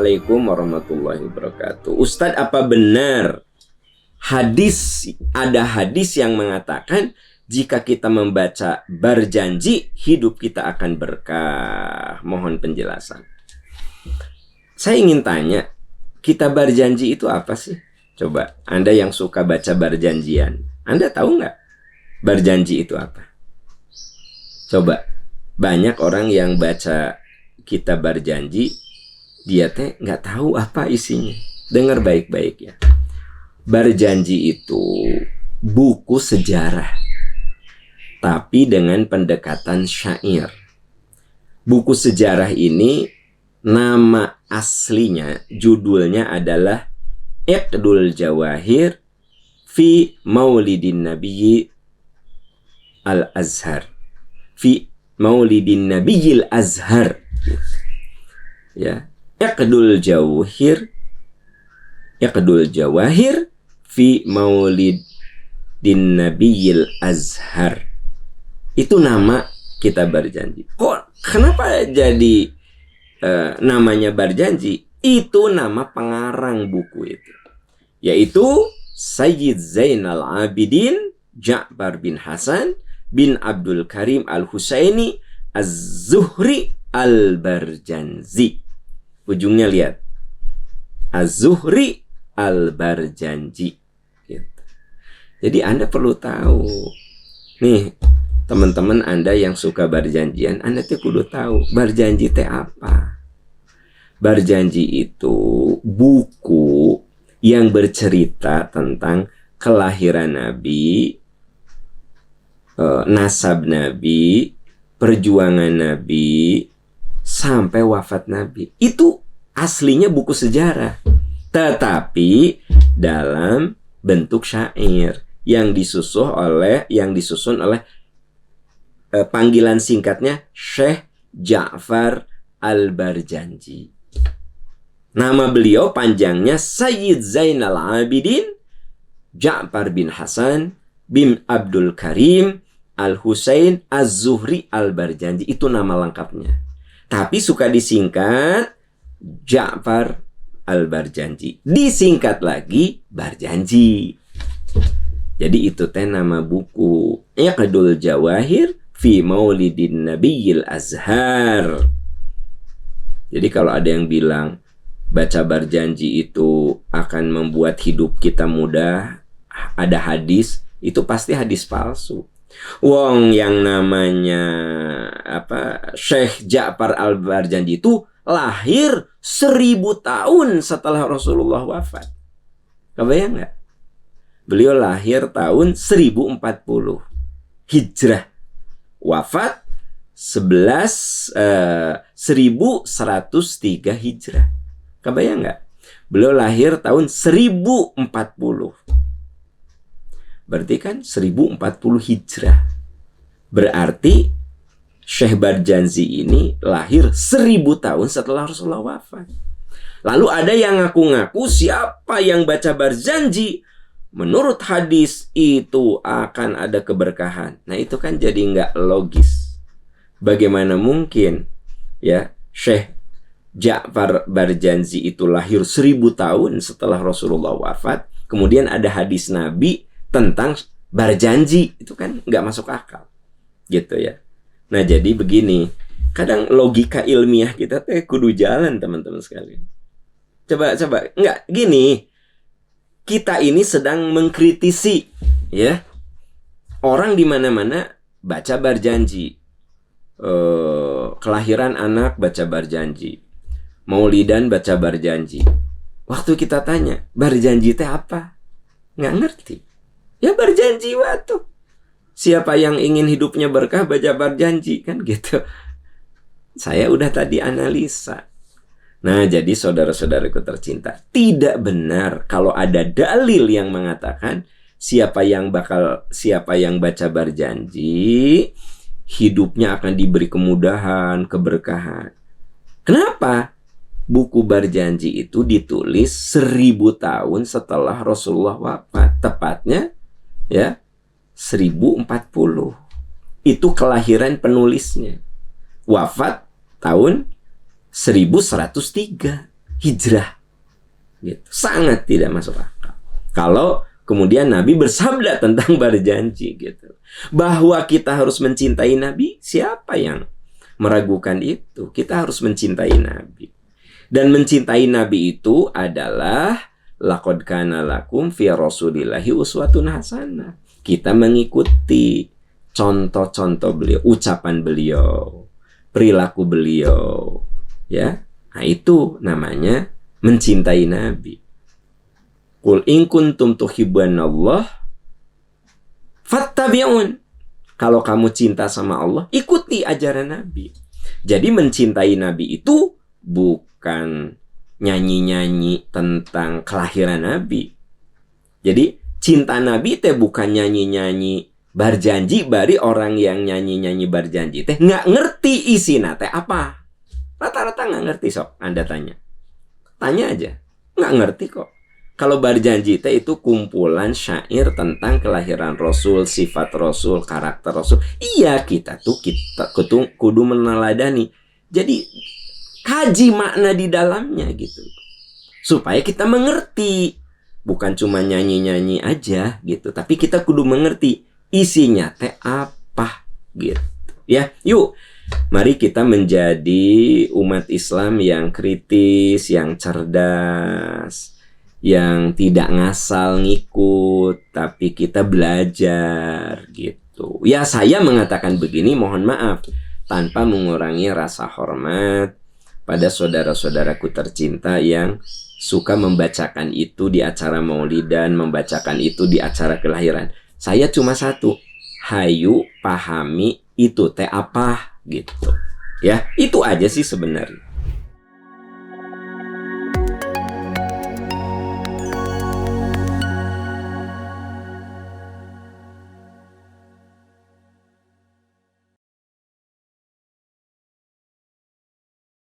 Assalamualaikum warahmatullahi wabarakatuh. Ustadz, apa benar ada hadis yang mengatakan jika kita membaca berjanji, hidup kita akan berkah? Mohon penjelasan. Saya ingin tanya, kita berjanji itu apa sih? Coba, Anda yang suka baca berjanjian, Anda tahu nggak berjanji itu apa? Coba, banyak orang yang baca kitab berjanji, dia nggak tahu apa isinya. Dengar baik-baik ya. Berjanji itu buku sejarah, tapi dengan pendekatan syair. Buku sejarah ini nama aslinya, judulnya adalah Iqdul Jawahir fi Maulidin Nabiyyi Al-Azhar. Fi Maulidin Nabiyil Azhar. Ya, Iqdul Jawahir fi Maulidin Nabiyil Azhar. Itu nama kita berjanji. Kenapa jadi namanya berjanji? Itu nama pengarang buku itu, yaitu Sayyid Zainal Abidin Ja'far bin Hasan bin Abdul Karim Al-Husaini Az-Zuhri Al-Barjanji. Ujungnya lihat, Az-Zuhri Al-Barjanji gitu. Jadi Anda perlu tahu nih, teman-teman Anda yang suka berjanjian, Anda tuh kudu tahu berjanji teh apa. Berjanji itu buku yang bercerita tentang kelahiran Nabi, nasab Nabi, perjuangan Nabi, sampai wafat Nabi. Itu aslinya buku sejarah, tetapi dalam bentuk syair yang disusun oleh panggilan singkatnya Syekh Ja'far Al-Barjanji. Nama beliau panjangnya Sayyid Zainal Abidin Ja'far bin Hasan bin Abdul Karim Al-Husain Az-Zuhri Al-Barjanji. Itu nama lengkapnya, tapi suka disingkat Ja'far Al-Barjanji. Disingkat lagi Barjanji. Jadi itu teh nama buku Iqdul Jawahir fi Maulidin Nabiyil Azhar. Jadi kalau ada yang bilang baca berjanji itu akan membuat hidup kita mudah, ada hadis, itu pasti hadis palsu. Wong yang namanya Syekh Ja'far Al-Barjanji itu lahir 1000 tahun setelah Rasulullah wafat. Kebayang nggak? Beliau lahir tahun 1040 Hijrah, wafat 1103 Hijrah. Kebayang nggak? Beliau lahir tahun 1040. Berarti kan 1040 Hijrah. Berarti Syekh Barjanji ini lahir 1000 tahun setelah Rasulullah wafat. Lalu ada yang ngaku-ngaku siapa yang baca berjanji, menurut hadis itu akan ada keberkahan. Nah itu kan jadi nggak logis. Bagaimana mungkin ya Syekh Ja'far Barjanji itu lahir 1000 tahun setelah Rasulullah wafat, kemudian ada hadis Nabi tentang berjanji? Itu kan nggak masuk akal gitu ya. Nah jadi begini, kadang logika ilmiah kita teh kudu jalan teman-teman sekalian. Coba nggak gini, kita ini sedang mengkritisi ya orang di mana-mana baca berjanji, kelahiran anak baca berjanji, maulidan baca berjanji. Waktu kita tanya berjanji teh apa, nggak ngerti. Ya berjanji waktu siapa yang ingin hidupnya berkah baca berjanji kan gitu. Saya udah tadi analisa. Nah jadi saudara-saudaraku tercinta, tidak benar kalau ada dalil yang mengatakan siapa yang baca berjanji hidupnya akan diberi kemudahan, keberkahan. Kenapa? Buku berjanji itu ditulis 1000 tahun setelah Rasulullah wafat. Tepatnya ya 1040. Itu kelahiran penulisnya. Wafat tahun 1103. hijrah. Gitu. Sangat tidak masuk akal. Kalau kemudian Nabi bersabda tentang berjanji gitu. Bahwa kita harus mencintai Nabi, siapa yang meragukan itu? Kita harus mencintai Nabi. Dan mencintai Nabi itu adalah laqad kana lakum fi rasulillahi uswatun hasanah. Kita mengikuti contoh-contoh beliau, ucapan beliau, perilaku beliau, ya. Nah, itu namanya mencintai Nabi. Qul in kuntum tuhibbunallah fattabi'un. Kalau kamu cinta sama Allah, ikuti ajaran Nabi. Jadi mencintai Nabi itu bukan nyanyi-nyanyi tentang kelahiran Nabi. Jadi cinta Nabi teh bukan nyanyi-nyanyi berjanji bari orang yang nyanyi-nyanyi berjanji teh nggak ngerti isina teh apa. Rata-rata nggak ngerti sok. Anda tanya aja, nggak ngerti kok. Kalau berjanji teh itu kumpulan syair tentang kelahiran Rasul, sifat Rasul, karakter Rasul. Iya, kita kudu meneladani. Jadi kaji makna di dalamnya gitu, supaya kita mengerti. Bukan cuma nyanyi-nyanyi aja gitu, tapi kita kudu mengerti isinya teh apa gitu. Ya, yuk mari kita menjadi umat Islam yang kritis, yang cerdas, yang tidak ngasal ngikut, tapi kita belajar gitu. Ya, saya mengatakan begini, mohon maaf, tanpa mengurangi rasa hormat pada saudara-saudaraku tercinta yang suka membacakan itu di acara maulidan, membacakan itu di acara kelahiran. Saya cuma satu, hayu pahami itu teh apa gitu. Ya, itu aja sih sebenarnya.